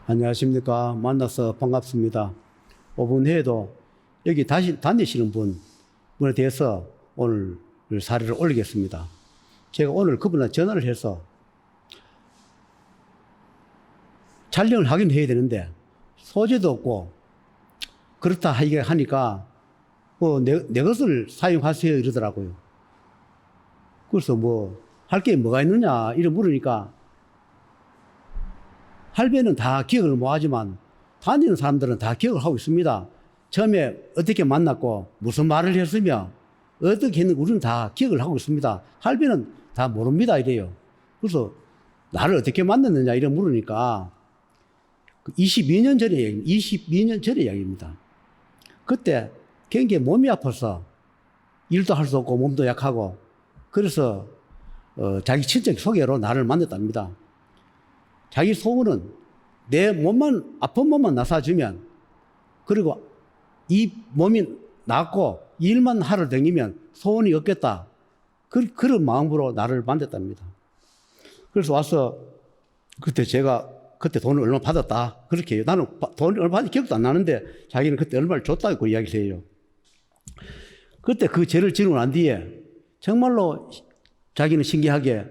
안녕하십니까. 만나서 반갑습니다. 5분 후에도 여기 다시 다니시는 분에 대해서 오늘 사례를 올리겠습니다. 제가 오늘 그분한테 전화를 해서 촬영을 하긴 해야 되는데 소재도 없고 그렇다 하니까 내 것을 사용하세요 이러더라고요. 그래서 할 게 뭐가 있느냐 이래 물으니까 할배는 다 기억을 못하지만 다니는 사람들은 다 기억을 하고 있습니다. 처음에 어떻게 만났고 무슨 말을 했으며 어떻게 했는지 우리는 다 기억을 하고 있습니다. 할배는 다 모릅니다 이래요. 그래서 나를 어떻게 만났느냐 이래 물으니까 22년 전의 이야기입니다. 그때 굉장히 몸이 아파서 일도 할 수 없고 몸도 약하고 그래서 자기 친척 소개로 나를 만났답니다. 자기 소원은 내 몸만, 아픈 몸만 나사주면, 그리고 이 몸이 낫고 일만 하러 다니면 소원이 없겠다. 그런 마음으로 나를 만났답니다. 그래서 와서 그때 돈을 얼마 받았다. 그렇게 해요. 나는 돈을 얼마 받은지 기억도 안 나는데 자기는 그때 얼마를 줬다고 이야기를 해요. 그때 그 죄를 지르고 난 뒤에 정말로 자기는 신기하게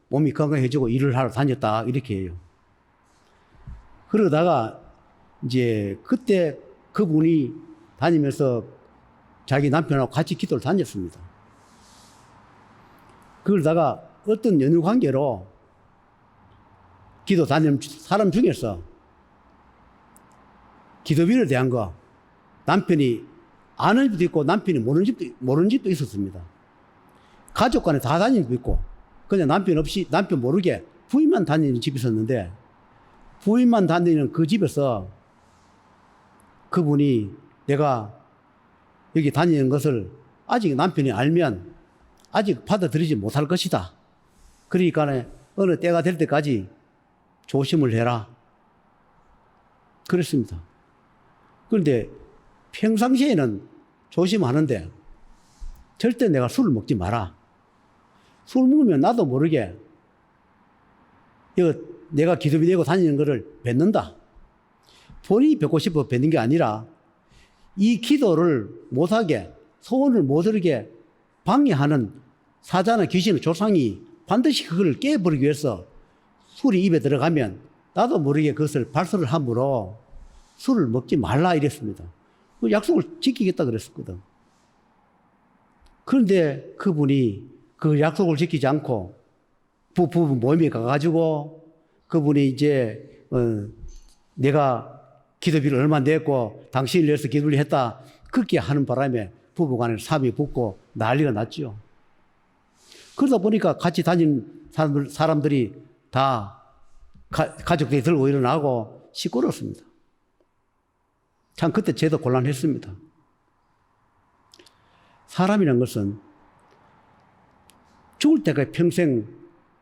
몸이 건강해지고 일을 하러 다녔다. 이렇게 해요. 그러다가 이제 그때 그분이 다니면서 자기 남편하고 같이 기도를 다녔습니다. 그러다가 어떤 연유 관계로 기도 다니는 사람 중에서 기도비를 대한 거 남편이 아는 집도 있고 남편이 모르는 집도 있었습니다. 가족 간에 다 다니는 집도 있고 그냥 남편 모르게 부인만 다니는 집이 있었는데 부인만 다니는 그 집에서 그분이 내가 여기 다니는 것을 아직 남편이 알면 아직 받아들이지 못할 것이다. 그러니까 어느 때가 될 때까지 조심을 해라. 그랬습니다. 그런데 평상시에는 조심하는데 절대 내가 술을 먹지 마라. 술 먹으면 나도 모르게 내가 기도비 내고 다니는 것을 뱉는다. 본인이 뱉고 싶어 뱉는 게 아니라 이 기도를 못하게 소원을 못 이루게 방해하는 사자나 귀신의 조상이 반드시 그걸 깨버리기 위해서 술이 입에 들어가면 나도 모르게 그것을 발설을 함으로 술을 먹지 말라 이랬습니다. 그 약속을 지키겠다 그랬었거든. 그런데 그분이 그 약속을 지키지 않고 부부 모임에 가가지고 그분이 이제 내가 기도비를 얼마 냈고 당신을 위해서 기도를 했다 그렇게 하는 바람에 부부간에 삶이 붙고 난리가 났죠. 그러다 보니까 같이 다니는 사람들이 다 가족들이 들고 일어나고 시끄러웠습니다. 참 그때 저도 곤란했습니다. 사람이란 것은 죽을 때까지 평생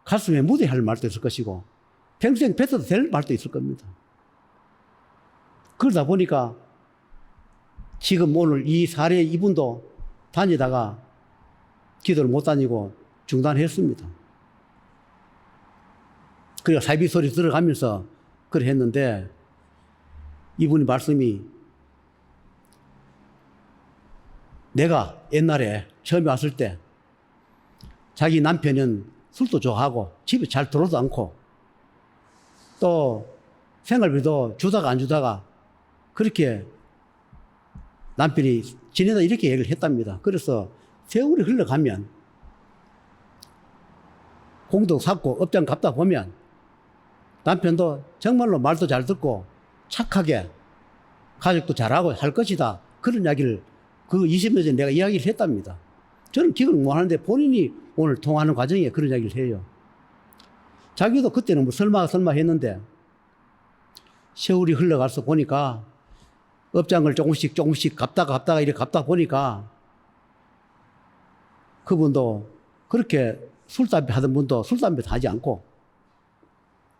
가슴에 묻어야 할 말도 있을 것이고 평생 뱉어도 될 말도 있을 겁니다. 그러다 보니까 지금 오늘 이 사례 이분도 다니다가 기도를 못 다니고 중단했습니다. 그리고 사이비 소리 들어가면서 그래 했는데 이분이 말씀이 내가 옛날에 처음에 왔을 때 자기 남편은 술도 좋아하고 집에 잘 들어오도 않고 또 생활비도 주다가 안 주다가 그렇게 남편이 지내다 이렇게 얘기를 했답니다. 그래서 세월이 흘러가면 공동 샀고 업장 갚다 보면 남편도 정말로 말도 잘 듣고 착하게 가족도 잘하고 할 것이다. 그런 이야기를 그 20년 전에 내가 이야기를 했답니다. 저는 기억을 못 하는데 본인이 오늘 통화하는 과정에 그런 이야기를 해요. 자기도 그때는 설마 했는데 세월이 흘러가서 보니까 업장을 조금씩 갚다가 이렇게 갚다 보니까 그분도 그렇게 술, 담배 하던 분도 술, 담배 하지 않고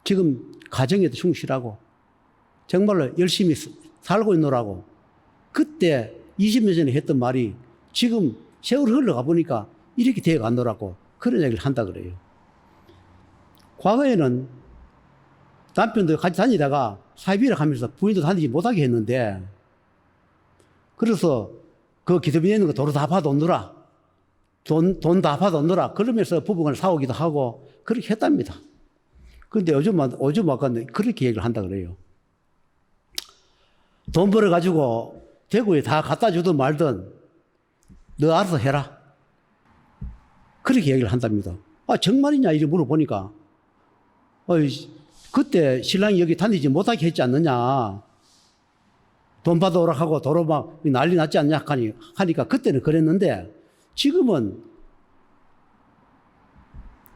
지금 가정에도 충실하고 정말로 열심히 살고 있노라고 그때 20년 전에 했던 말이 지금 세월이 흘러가 보니까 이렇게 되어 간노라고 그런 얘기를 한다 그래요. 과거에는 남편도 같이 다니다가 사회비를 하면서 부인도 다니지 못하게 했는데, 그래서 그 기도비 내는 거 도로 다 받아놓느라, 돈 다 받아놓느라, 그러면서 부부간에 싸우기도 하고, 그렇게 했답니다. 근데 요즘 아까 그렇게 얘기를 한다 그래요. 돈 벌어가지고 대구에 다 갖다 주든 말든 너 알아서 해라. 그렇게 얘기를 한답니다. 아, 정말이냐? 이렇게 물어보니까, 그때 신랑이 여기 다니지 못하게 했지 않느냐. 돈 받아오라 하고 도로 막 난리 났지 않냐 하니까 그때는 그랬는데 지금은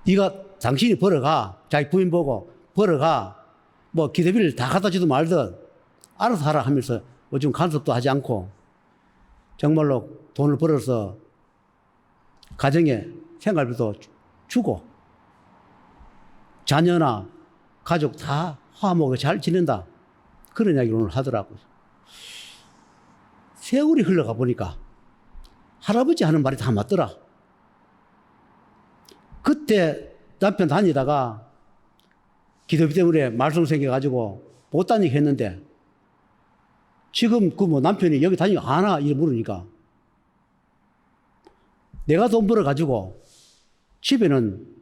네가 당신이 벌어가, 자기 부인 보고 벌어가, 뭐 기대비를 다 갖다 주든 말든 알아서 하라 하면서 요즘 간섭도 하지 않고 정말로 돈을 벌어서 가정에 생활비도 주고 자녀나 가족 다 화목하게 잘 지낸다. 그런 이야기를 오늘 하더라고요. 세월이 흘러가 보니까 할아버지 하는 말이 다 맞더라. 그때 남편 다니다가 기도비 때문에 말썽 생겨가지고 못 다니게 했는데 지금 그 뭐 남편이 여기 다니고 안 와? 이래 물으니까 내가 돈 벌어가지고 집에는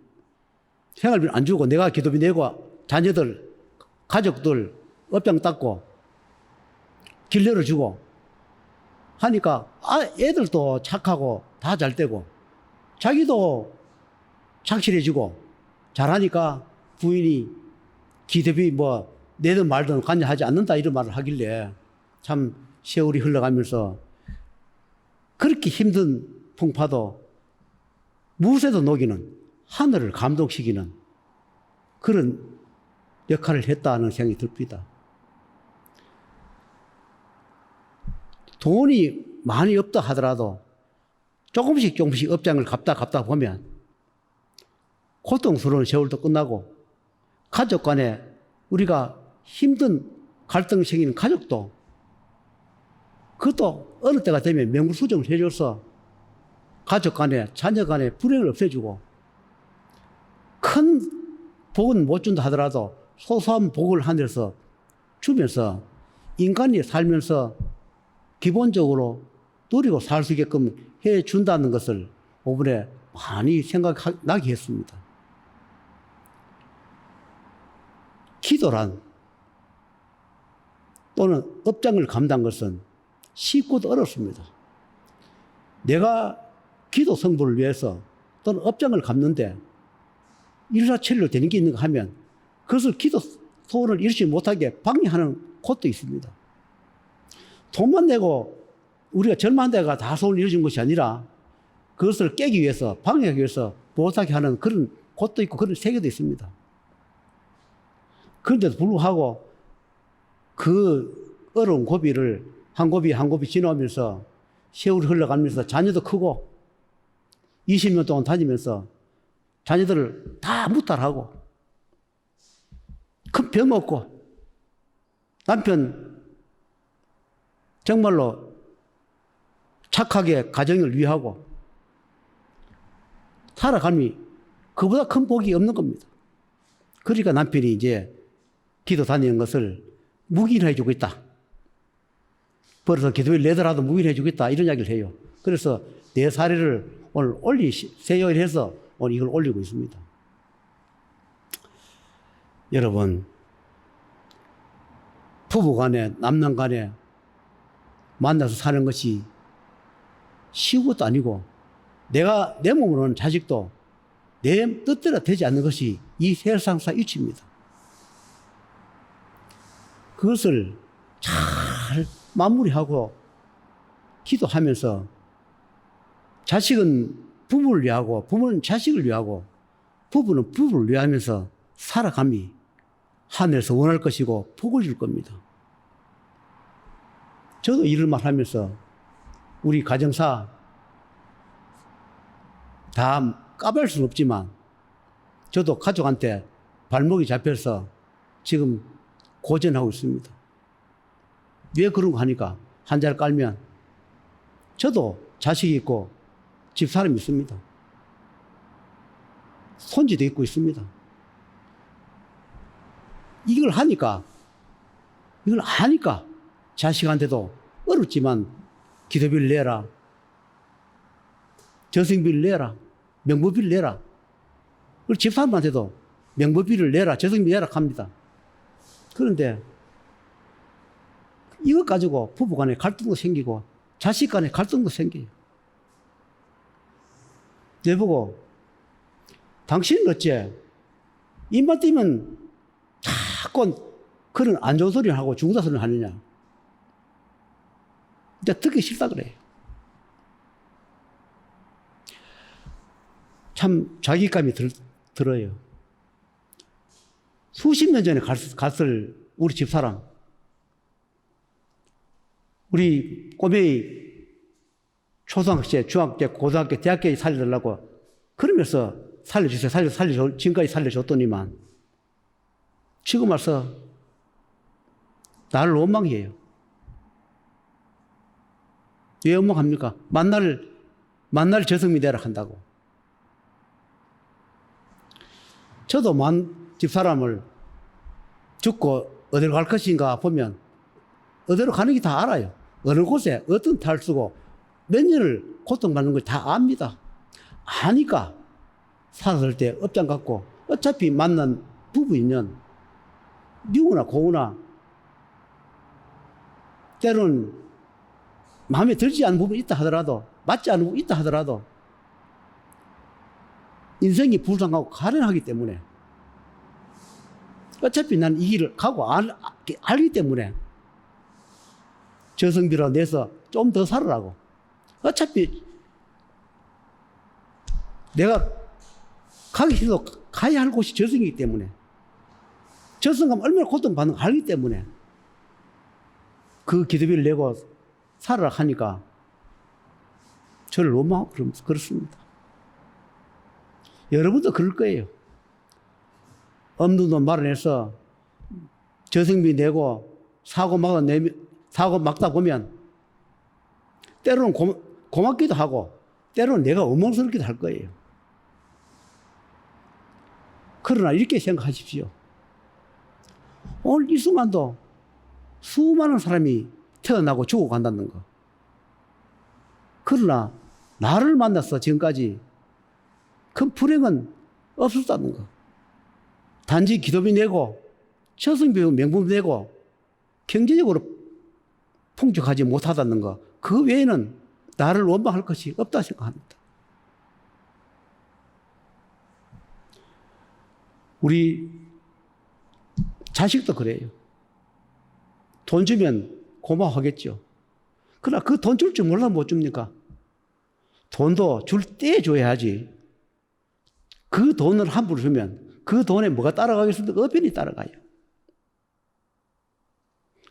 생활비 안 주고 내가 기도비 내고 자녀들, 가족들 업장 닦고 길 열어주고 하니까 애들도 착하고 다 잘 되고 자기도 착실해지고 잘하니까 부인이 기대비 뭐 내든 말든 관여하지 않는다 이런 말을 하길래 참 세월이 흘러가면서 그렇게 힘든 풍파도 무쇠도 녹이는 하늘을 감동시키는 그런 역할을 했다는 생각이 듭니다. 돈이 많이 없다 하더라도 조금씩 업장을 갚다 보면 고통스러운 세월도 끝나고 가족 간에 우리가 힘든 갈등 생기는 가족도 그것도 어느 때가 되면 명불수정을 해줘서 가족 간에 자녀 간에 불행을 없애주고 큰 복은 못 준다 하더라도 소소한 복을 하늘에서 주면서 인간이 살면서 기본적으로 누리고 살 수 있게끔 해준다는 것을 이번에 많이 생각나게 했습니다. 기도란 또는 업장을 감당한 것은 쉽고도 어렵습니다. 내가 기도 성부를 위해서 또는 업장을 갚는데 일사천리로 되는 게 있는가 하면 그것을 기도 소원을 이루지 못하게 방해하는 곳도 있습니다. 돈만 내고 우리가 절만 데가 다 소원을 이루어진 것이 아니라 그것을 깨기 위해서 방해하기 위해서 못하게 하는 그런 곳도 있고 그런 세계도 있습니다. 그런데도 불구하고 그 어려운 고비를 한 고비 한 고비 지나오면서 세월이 흘러가면서 자녀도 크고 20년 동안 다니면서 자녀들을 다 무탈하고 큰 병 없고 남편 정말로 착하게 가정을 위하고 살아감이 그보다 큰 복이 없는 겁니다. 그러니까 남편이 이제 기도 다니는 것을 묵인해 주고 있다. 벌어서 기도를 내더라도 묵인해 주고 있다. 이런 이야기를 해요. 그래서 내 사례를 오늘 세요일 해서 오늘 이걸 올리고 있습니다. 여러분, 부부 간에, 남남 간에 만나서 사는 것이 쉬운 것도 아니고 내 몸으로는 자식도 내 뜻대로 되지 않는 것이 이 세상사 이치입니다. 그것을 잘 마무리하고 기도하면서 자식은 부부를 위하고 부모는 자식을 위하고 부부는 부부를 위하면서 살아감이 하늘에서 원할 것이고 복을 줄 겁니다. 저도 이런 말 하면서 우리 가정사 다 까발릴 수는 없지만 저도 가족한테 발목이 잡혀서 지금 고전하고 있습니다. 왜 그런 거 하니까 한 자를 깔면 저도 자식이 있고 집사람이 있습니다. 손지도 있고 있습니다. 이걸 하니까 자식한테도 어렵지만 기도비를 내라, 저승비를 내라, 명부비를 내라. 그리고 집사람한테도 명부비를 내라, 저승비 내라 합니다. 그런데 이것 가지고 부부 간에 갈등도 생기고 자식 간에 갈등도 생겨요. 내보고 당신은 어째 입만 띄면 자꾸 그런 안 좋은 소리를 하고 죽은다 소리를 하느냐. 이제 듣기 싫다 그래요. 참 자괴감이 들어요. 수십 년 전에 갔을 우리 집사람, 우리 꼬매이 초등학생, 중학교, 고등학교, 대학교에 살려달라고 그러면서 살려주세요. 지금까지 살려줬더니만 지금 와서 나를 원망해요. 왜 원망합니까? 만날 저승미 되라 한다고. 저도 집사람을 죽고 어디로 갈 것인가 보면 어디로 가는 게 다 알아요. 어느 곳에 어떤 탈 쓰고 몇 년을 고통받는 걸 다 압니다. 아니까 살았을 때 업장 갖고 어차피 만난 부부 인연 미우나 고우나 때로는 마음에 들지 않은 부분이 있다 하더라도 맞지 않은 부분이 있다 하더라도 인생이 불쌍하고 가련하기 때문에 어차피 난 이 길을 가고 알기 때문에 저승비로 내서 좀 더 살으라고. 어차피 내가 가기 싫어도 가야 할 곳이 저승이기 때문에 저승 가면 얼마나 고통받는 거 알기 때문에 그 기도비를 내고 살아라 하니까 저를 원망하고 그렇습니다. 여러분도 그럴 거예요. 없는 돈 마련해서 저승비 내고 사고 막다 보면 때로는 고맙기도 하고 때로는 내가 원망스럽기도 할 거예요. 그러나 이렇게 생각하십시오. 오늘 이 순간도 수많은 사람이 태어나고 죽어간다는 거. 그러나 나를 만나서 지금까지 큰 불행은 없었다는 거. 단지 기도비 내고 저승비 명분 내고 경제적으로 풍족하지 못하다는 거. 그 외에는 나를 원망할 것이 없다 생각합니다. 우리 자식도 그래요. 돈 주면 고마워하겠죠. 그러나 그 돈 줄 줄 몰라 못 줍니까? 돈도 줄 때 줘야지. 그 돈을 함부로 주면 그 돈에 뭐가 따라가겠습니까? 어변이 따라가요.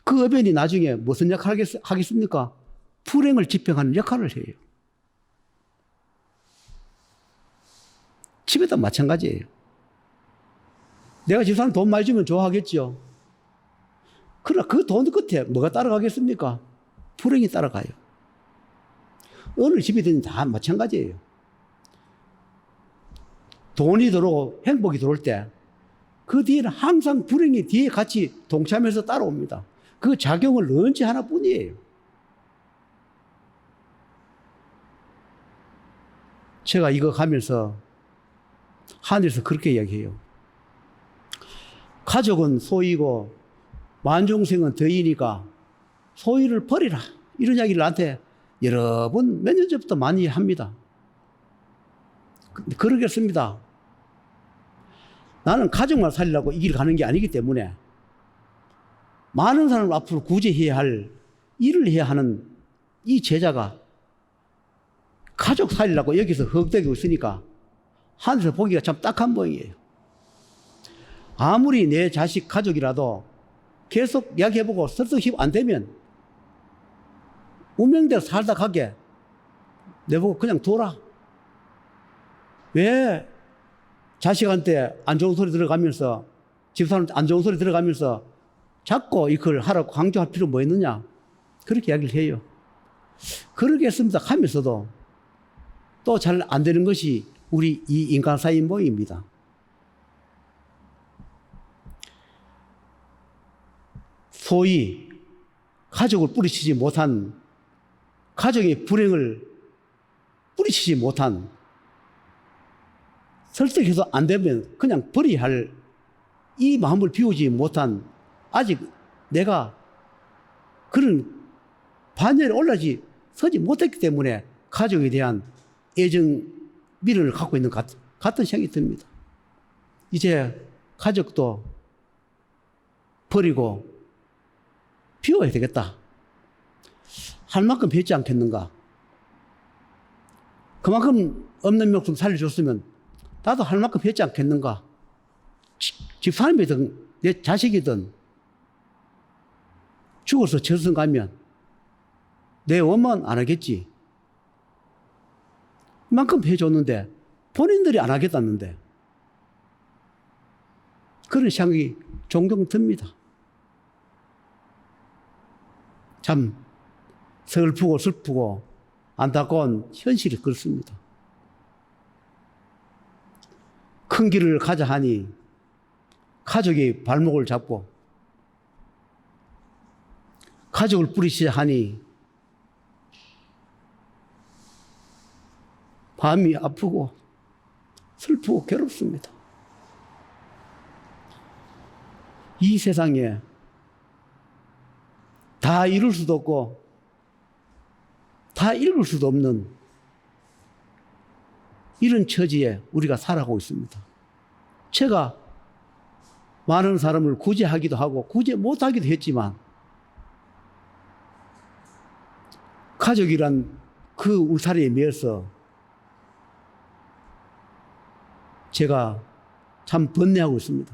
그 어변이 나중에 무슨 역할을 하겠습니까? 불행을 집행하는 역할을 해요. 집에도 마찬가지예요. 내가 집사람 돈 많이 주면 좋아하겠죠. 그러나 그 돈 끝에 뭐가 따라가겠습니까? 불행이 따라가요. 어느 집이든 다 마찬가지예요. 돈이 들어오고 행복이 들어올 때 그 뒤에는 항상 불행이 뒤에 같이 동참해서 따라옵니다. 그 작용을 언제 하나뿐이에요. 제가 이거 가면서 하늘에서 그렇게 이야기해요. 가족은 소이고 만중생은 덕이니까 소유를 버리라. 이런 이야기를 나한테 여러 번 몇 년 전부터 많이 합니다. 그러겠습니다. 나는 가족만 살리려고 이 길을 가는 게 아니기 때문에 많은 사람을 앞으로 구제해야 할 일을 해야 하는 이 제자가 가족 살리려고 여기서 헉대고 있으니까 하늘에서 보기가 참 딱한 모양이에요. 아무리 내 자식 가족이라도 계속 이야기해보고 설득이 안 되면 운명대로 살다 가게 내보고 그냥 둬라. 왜 자식한테 안 좋은 소리 들어가면서 집사람한테 안 좋은 소리 들어가면서 자꾸 이걸 하라고 강조할 필요 뭐 있느냐. 그렇게 이야기를 해요. 그러겠습니다 하면서도 또 잘 안 되는 것이 우리 이 인간 사이 모임입니다. 소위 가족을 뿌리치지 못한, 가정의 불행을 뿌리치지 못한, 설득해서 안 되면 그냥 버려야 할 이 마음을 비우지 못한, 아직 내가 그런 반열에 올라지 서지 못했기 때문에 가족에 대한 애정, 미련을 갖고 있는 같은 생각이 듭니다. 이제 가족도 버리고 비워야 되겠다. 할 만큼 했지 않겠는가. 그만큼 없는 목숨 살려줬으면 나도 할 만큼 했지 않겠는가. 집사람이든 내 자식이든 죽어서 저승 가면 내 원만 안 하겠지. 이만큼 해줬는데 본인들이 안 하겠다는데 그런 생각이 종종 듭니다. 참 슬프고 슬프고 안타까운 현실이 그렇습니다. 큰 길을 가자 하니 가족이 발목을 잡고, 가족을 뿌리치자 하니 마음이 아프고 슬프고 괴롭습니다. 이 세상에 다 이룰 수도 없고 다 읽을 수도 없는 이런 처지에 우리가 살아가고 있습니다. 제가 많은 사람을 구제하기도 하고 구제 못하기도 했지만 가족이란 그 울타리에 매여서 제가 참 번뇌하고 있습니다.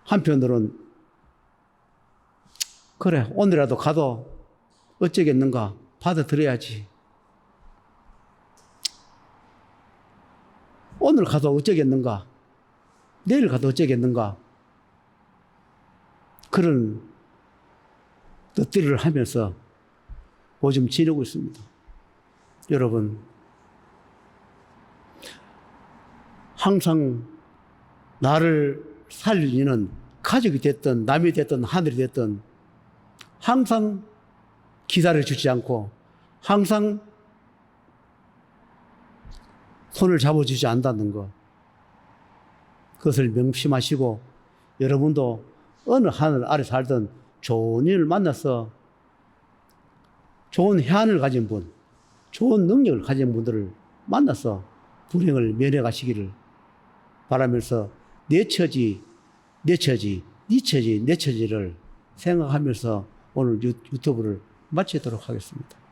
한편으로는 그래, 오늘이라도 가도 어쩌겠는가, 받아들여야지. 오늘 가도 어쩌겠는가, 내일 가도 어쩌겠는가, 그런 뜻들을 하면서 요즘 지내고 있습니다. 여러분, 항상 나를 살리는 가족이 됐든 남이 됐든 하늘이 됐든 항상 기다려주지 않고 항상 손을 잡아주지 않는다는 것, 그것을 명심하시고 여러분도 어느 하늘 아래 살든 좋은 일을 만나서 좋은 해안을 가진 분, 좋은 능력을 가진 분들을 만나서 불행을 면해 가시기를 바라면서 내 처지, 내 처지, 네 처지, 내 처지를 생각하면서 오늘 유튜브를 마치도록 하겠습니다.